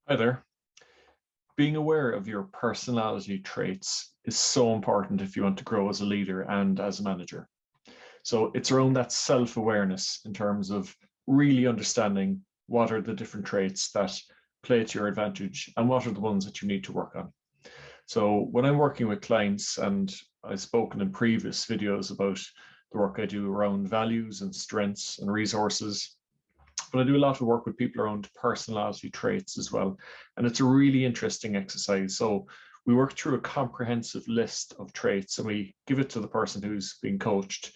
Hi there. Being aware of your personality traits is so important if you want to grow as a leader and as a manager. So it's around that self-awareness in terms of really understanding what are the different traits that play to your advantage and what are the ones that you need to work on. So when I'm working with clients, and I've spoken in previous videos about the work I do around values and strengths and resources, but I do a lot of work with people around personality traits as well. And it's a really interesting exercise. So we work through a comprehensive list of traits and we give it to the person who's being coached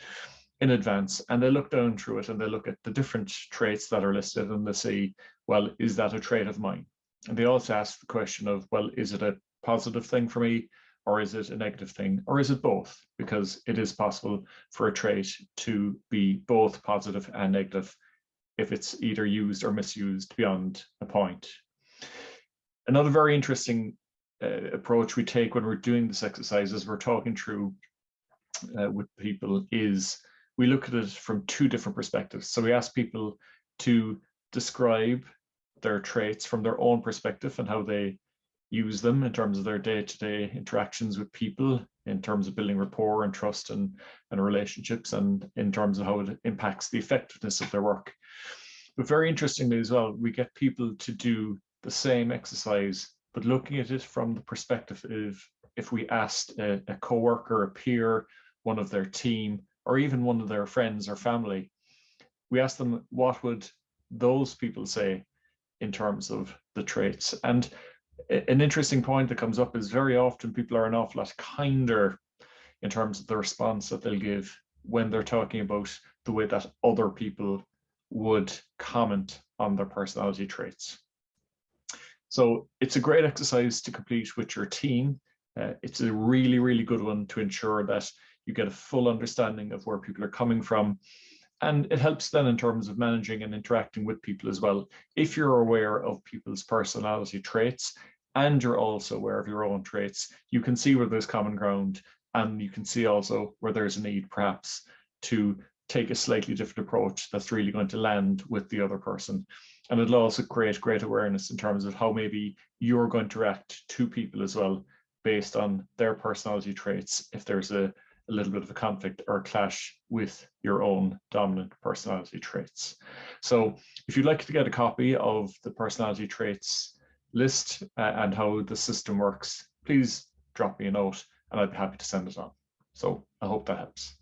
in advance. And they look down through it and they look at the different traits that are listed and they say, well, is that a trait of mine? And they also ask the question of, well, is it a positive thing for me? Or is it a negative thing? Or is it both? Because it is possible for a trait to be both positive and negative if it's either used or misused beyond a point. Another very interesting approach we take when we're doing this exercise as we're talking through with people is we look at it from two different perspectives. So we ask people to describe their traits from their own perspective and how they use them in terms of their day-to-day interactions with people, in terms of building rapport and trust and relationships, and in terms of how it impacts the effectiveness of their work. But very interestingly as well, we get people to do the same exercise, but looking at it from the perspective of if we asked a coworker, a peer, one of their team, or even one of their friends or family, we asked them what would those people say in terms of the traits. And an interesting point that comes up is very often people are an awful lot kinder in terms of the response that they'll give when they're talking about the way that other people would comment on their personality traits. So it's a great exercise to complete with your team. It's a really, really good one to ensure that you get a full understanding of where people are coming from. And it helps then in terms of managing and interacting with people as well. If you're aware of people's personality traits and you're also aware of your own traits, you can see where there's common ground, and you can see also where there's a need perhaps to take a slightly different approach that's really going to land with the other person. And it'll also create great awareness in terms of how maybe you're going to react to people as well, based on their personality traits, if there's a little bit of a conflict or a clash with your own dominant personality traits. So if you'd like to get a copy of the personality traits list and how the system works, please drop me a note and I'd be happy to send it on. So I hope that helps.